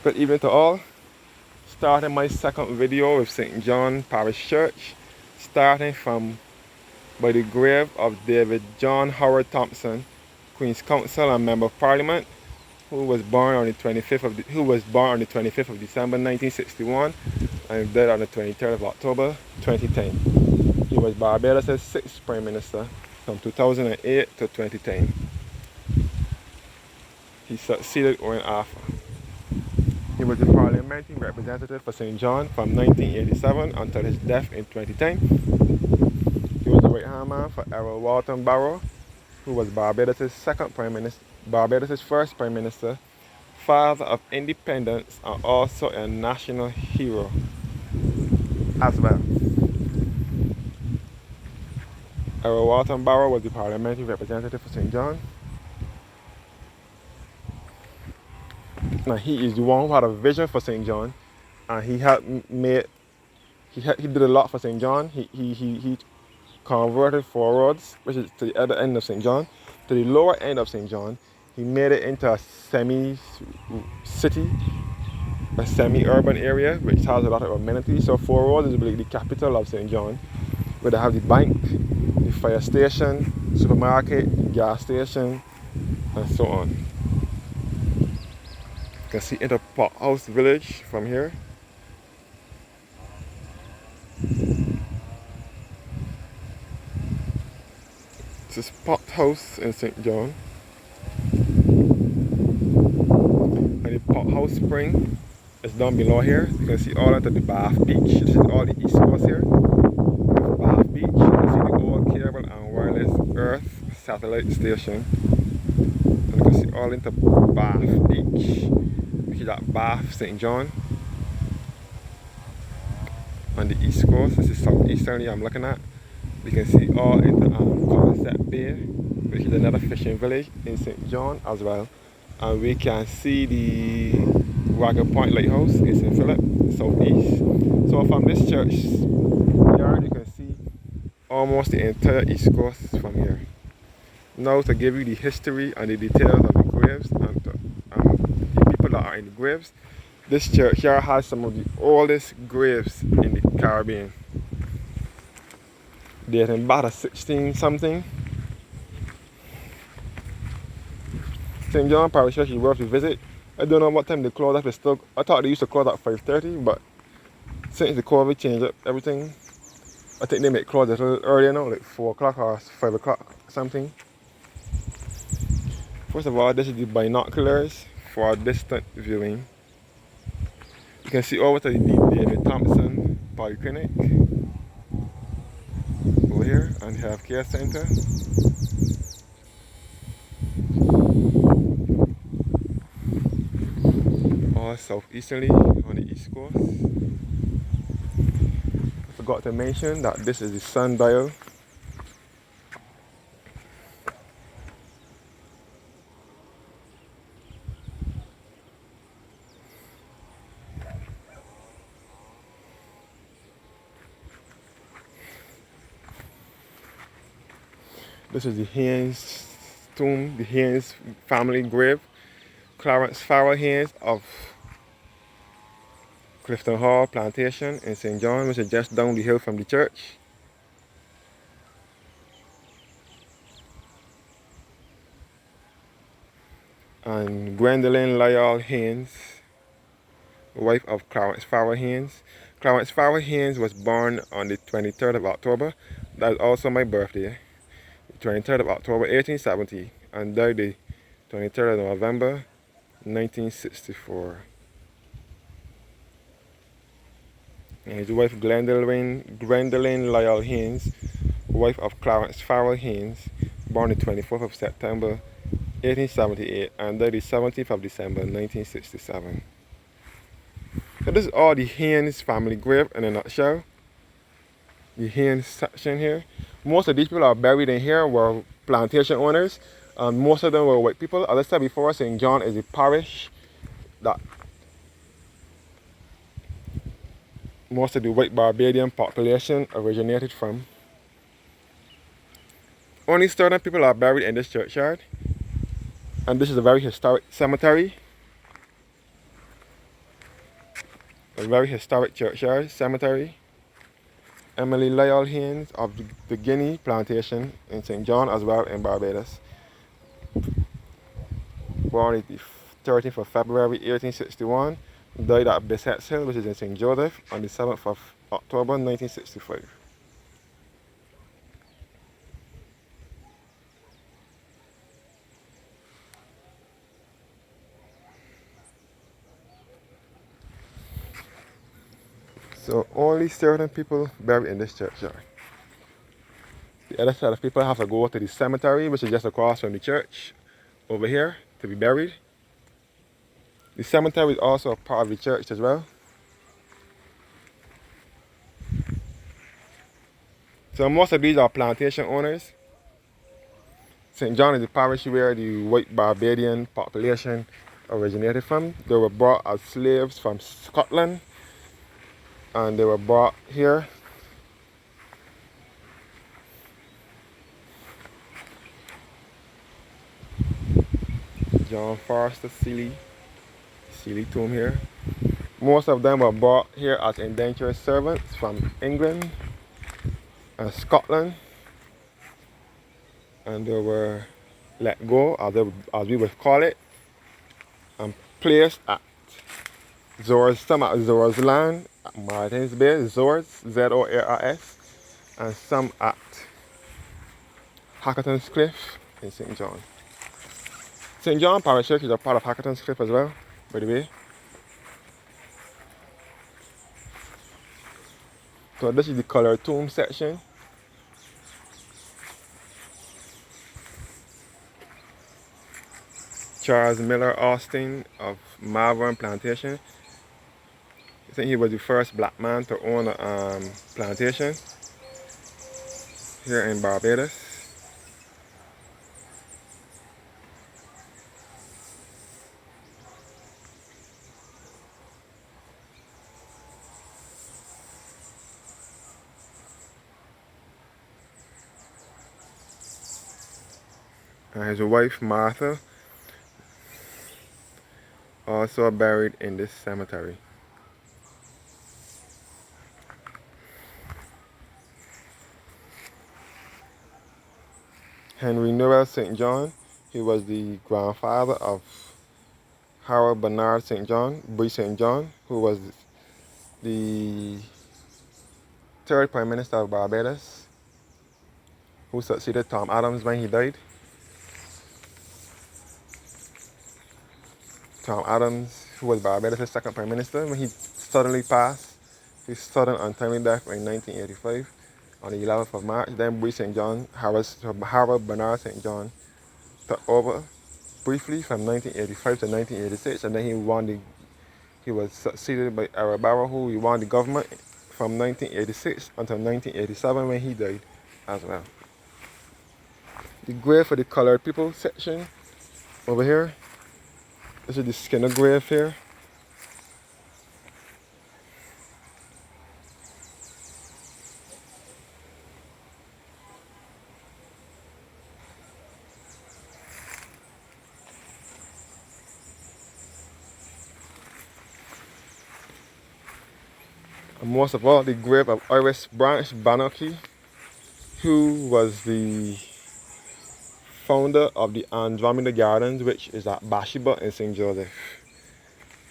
Good evening to all. Starting my second video with St. John Parish Church, starting from by the grave of David John Howard Thompson, Queen's Counsel and Member of Parliament, who was born on the 25th of December 1961 and died on the 23rd of October 2010. He was Barbados' sixth Prime Minister from 2008 to 2010. He succeeded Owen Arthur. He was the parliamentary representative for St. John from 1987 until his death in 2010. He was the right-hand man for Errol Walton Barrow, who was Barbados' first Prime Minister, father of independence, and also a national hero as well. Errol Walton Barrow was the parliamentary representative for St. John. Now he is the one who had a vision for St. John, and he did a lot for St. John. He converted 4 roads, which is to the other end of St. John, to the lower end of St. John. He made it into a semi-city, a semi-urban area, which has a lot of amenities. So 4 roads is really the capital of St. John, where they have the bank, the fire station, supermarket, gas station, and so on. You can see into Pot House Village from here. This is Pot House in St. John. And the Pot House Spring is down below here. You can see all into the Bath Beach. This is all the east coast here. Bath Beach. You can see the old cable and wireless Earth satellite station. And you can see all into Bath Beach. Which is at Bath, St. John. On the east coast, this is southeasterly I'm looking at. You can see all into Concept Bay, which is another fishing village in St. John as well. And we can see the Wagger Point Lighthouse in St. Philip, southeast. So from this church yard, you can see almost the entire east coast from here. Now to give you the history and the details of the graves and the people that are in the graves. This churchyard has some of the oldest graves in the Caribbean. Dating back to 16 something. St. John Parish Church is worth a visit. I don't know what time they close up. I thought they used to close at 5:30, but since the COVID changed up everything, I think they may close a little earlier now, like 4 o'clock or 5 o'clock something. First of all, this is the binoculars for distant viewing. You can see over to the David Thompson Polyclinic over here and the healthcare center. All southeasterly on the east coast. I forgot to mention that this is the sundial. This is the Haynes tomb, the Haynes family grave. Clarence Farrell Haynes of Clifton Hall Plantation in St. John, which is just down the hill from the church. And Gwendolyn Lyall Haynes, wife of Clarence Farrell Haynes. Clarence Farrell Haynes was born on the 23rd of October. That is also my birthday. 23rd of October 1870, and died the 23rd of November 1964. And his wife Gwendolyn Lyall Haynes, wife of Clarence Farrell Haynes, born the 24th of September 1878 and died the 17th of December 1967. So this is all the Haynes family grave in a nutshell. The Haynes section here. Most of these people are buried in here were plantation owners. Most of them were white people. As I said before, St. John is a parish that most of the white Barbadian population originated from. Only certain people are buried in this churchyard. And this is a very historic cemetery. a very historic churchyard, cemetery. Emily Lyall Haynes of the Guinea Plantation in St. John as well in Barbados. Born the 13th of February 1861, died at Bissett's Hill, which is in St. Joseph, on the 7th of October 1965. So only certain people buried in this churchyard. The other set of people have to go to the cemetery, which is just across from the church, over here, to be buried. The cemetery is also a part of the church as well. So most of these are plantation owners. St. John is the parish where the white Barbadian population originated from. They were brought as slaves from Scotland, and they were brought here. John Forster Seeley tomb here. Most of them were brought here as indentured servants from England and Scotland, and they were let go, as we would call it, and placed at some at Zors Land, at Martins Bay, Zors, Z-O-R-S, and some at Hackerton's Cliff in St. John. St. John Parish Church is a part of Hackerton's Cliff as well, by the way. So this is the colored tomb section. Charles Miller Austin of Malvern Plantation. I think he was the first black man to own a plantation here in Barbados. And his wife Martha also buried in this cemetery. Henry Noel St. John, he was the grandfather of Harold Bernard St. John, Bree St. John, who was the third Prime Minister of Barbados, who succeeded Tom Adams when he died. Tom Adams, who was Barbados' second Prime Minister, when he suddenly passed his sudden untimely death in 1985 on the 11th of March. Then Bree St. John, Harold Bernard St. John, took over briefly from 1985 to 1986, and then he was succeeded by Arab Barrow, who won the government from 1986 until 1987 when he died as well. The grave for the colored people section over here. This is the Skinner grave here. And most of all, the grave of Iris Branch Bannocky, who was the founder of the Andromeda Gardens, which is at Bathsheba in St. Joseph,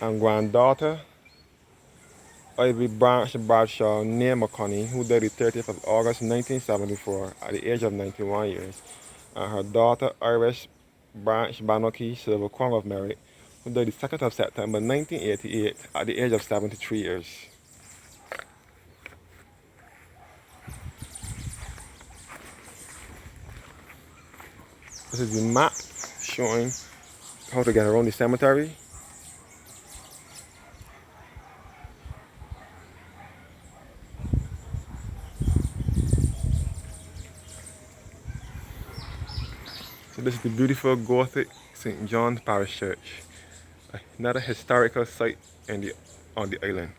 and granddaughter Ivy Branch Bradshaw near McConney, who died the 30th of August 1974 at the age of 91 years, and her daughter Iris Branch Bannocky Silver Crown of Merit, who died the 2nd of September 1988 at the age of 73 years. This is the map showing how to get around the cemetery. So this is the beautiful Gothic St. John's Parish Church, another historical site on the island.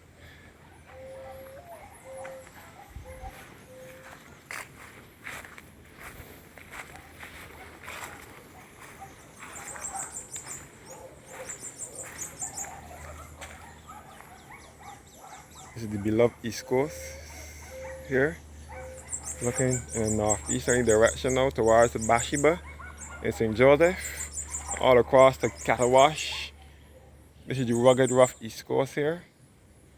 This is the beloved East Coast here. Looking in the northeasterly direction now towards the Bathsheba and St. Joseph. All across the Cattle Wash. This is the rugged, rough East Coast here.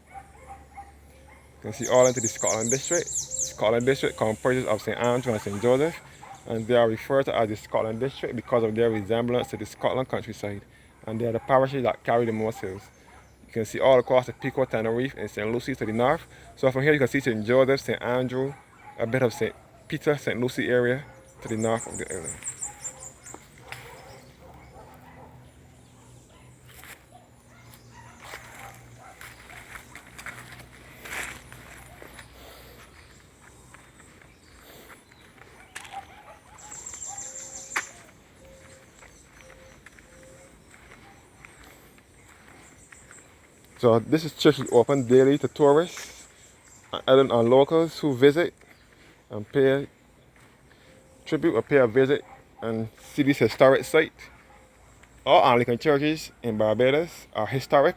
You can see all into the Scotland District. Scotland District comprises of St. Andrew and St. Joseph, and they are referred to as the Scotland District because of their resemblance to the Scotland countryside, and they are the parishes that carry the most hills. You can see all across the Pico, Tenerife, and St. Lucie to the north. So from here you can see St. Joseph, St. Andrew, a bit of St. Peter, St. Lucie area to the north of the island. So this church is open daily to tourists and locals who visit and pay tribute or pay a visit and see this historic site. All Anglican churches in Barbados are historic.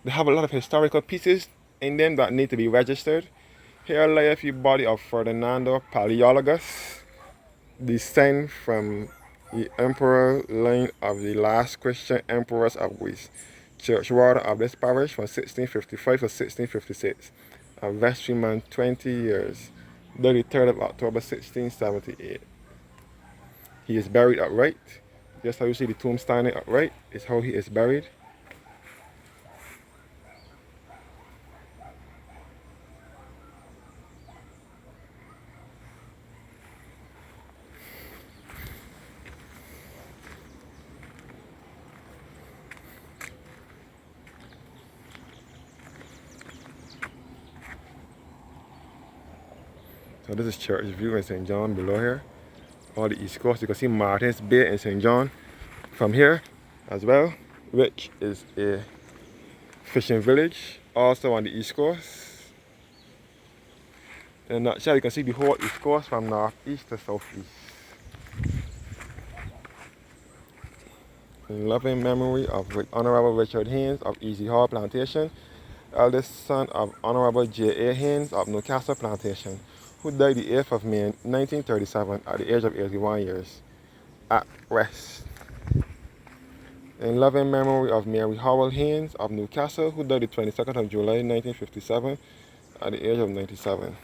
They have a lot of historical pieces in them that need to be registered. Here lie a few body of Ferdinando Palaeologus, descend from the emperor line of the last Christian emperors of Greece. Church warden of this parish from 1655 to 1656. A vestryman 20 years. The 3rd of October 1678. He is buried upright. Just how you see the tomb standing upright is how he is buried. So this is church view in St. John below here. All the East Coast. You can see Martin's Bay in St. John from here as well, which is a fishing village also on the East Coast. In a nutshell, you can see the whole East Coast from northeast to southeast. In loving memory of Honorable Richard Haynes of Easy Hall Plantation, eldest son of Honorable J.A. Haynes of Newcastle Plantation, who died the 8th of May 1937 at the age of 81 years, at rest. In loving memory of Mary Howell Haynes of Newcastle, who died the 22nd of July 1957 at the age of 97.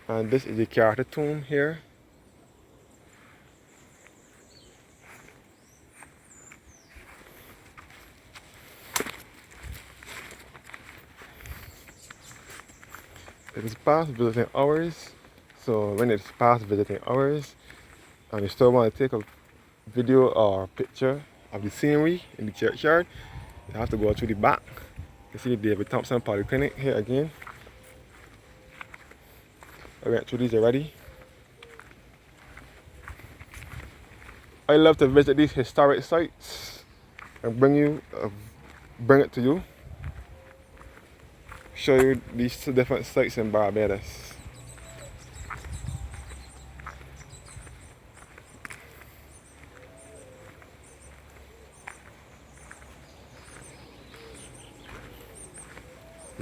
And this is the character tomb here. It is past visiting hours, so when it's past visiting hours and you still want to take a video or picture of the scenery in the churchyard, you have to go through the back. You see the David Thompson Polyclinic here again. I went through these already. I love to visit these historic sites and bring it to you. Show you these two different sites in Barbados.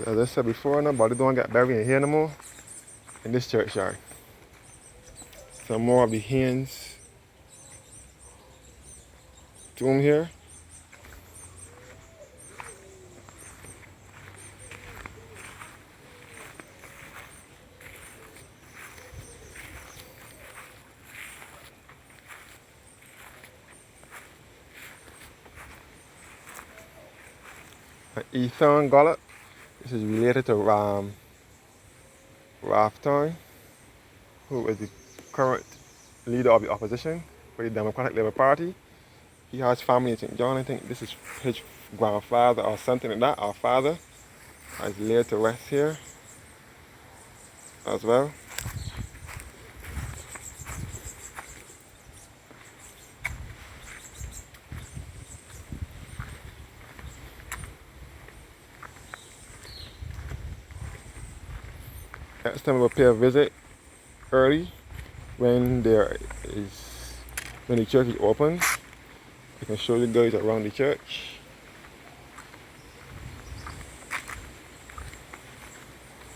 As I said before, nobody don't get buried in here no more in this churchyard. Some more of the Haynes tomb here. Ethan Gollop. This is related to Ralph Thorne, who is the current leader of the opposition for the Democratic Labour Party. He has family in St. John. I think this is his grandfather or something like that. Our father is laid to rest here as well. Next time we'll pay a visit early when the church is open. I can show you guys around the church.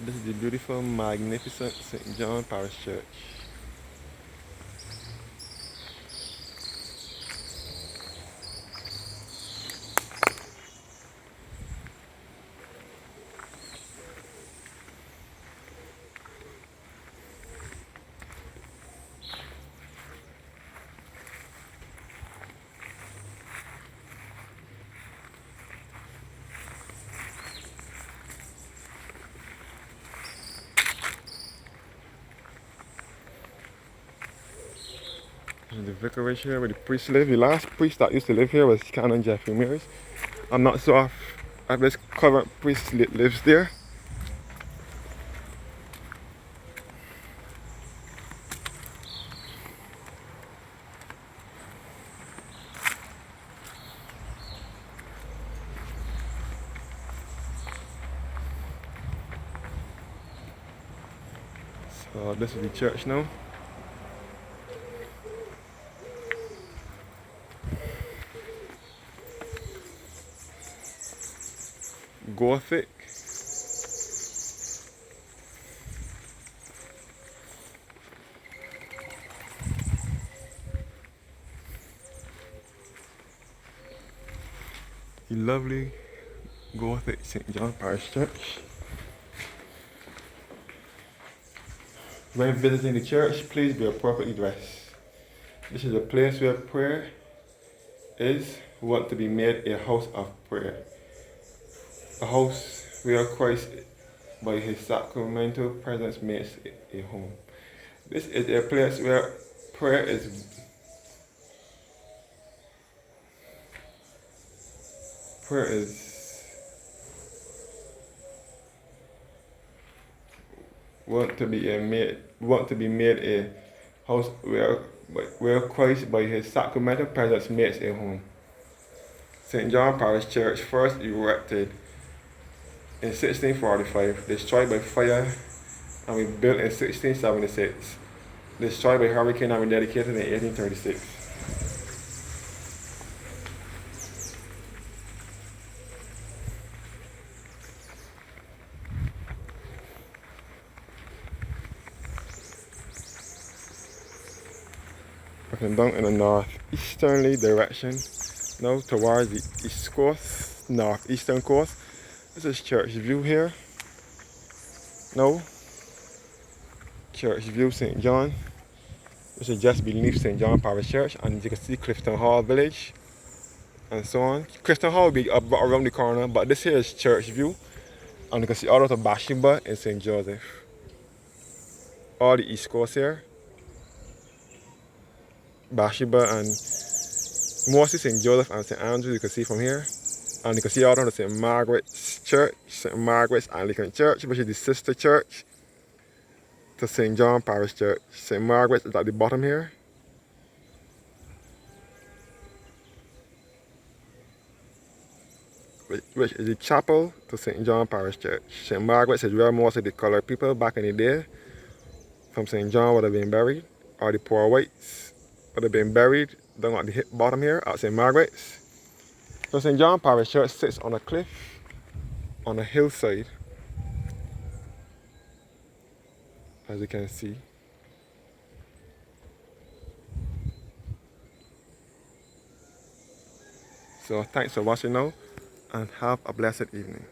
This is the beautiful, magnificent St. John Parish Church. The vicarage here where the priest live. The last priest that used to live here was Canon Jeffrey Mears. I'm not sure if this current priest lives there. So this is the church now. Gothic. The lovely Gothic St. John Parish Church. When visiting the church, please be appropriately dressed. This is a place where prayer is. We want to be made a house of prayer. A house where Christ, by his sacramental presence, makes a home. This is a place where prayer is want to be made a house where Christ, by his sacramental presence, makes a home. St. John Parish Church, first erected in 1645, destroyed by fire, and rebuilt in 1676. Destroyed by hurricane and rededicated in 1836. Looking down in the northeasterly direction, now towards the east coast, northeastern coast. This is church view here. Now, church view St. John, which is just beneath St. John Parish Church, and you can see Clifton Hall Village, and so on. Clifton Hall will be up around the corner, but this here is church view, and you can see all out of Bathsheba and St. Joseph. All the east coast here. Bathsheba and mostly St. Joseph and St. Andrew, you can see from here. And you can see out on the St. Margaret's Church, St. Margaret's Anglican Church, which is the sister church to St. John Parish Church. St. Margaret's is at the bottom here. Which is the chapel to St. John Parish Church. St. Margaret's is where most of the colored people back in the day from St. John would have been buried, or the poor whites would have been buried down at the bottom here at St. Margaret's. So St. John Parish Church sits on a cliff, on a hillside, as you can see. So thanks for watching now, and have a blessed evening.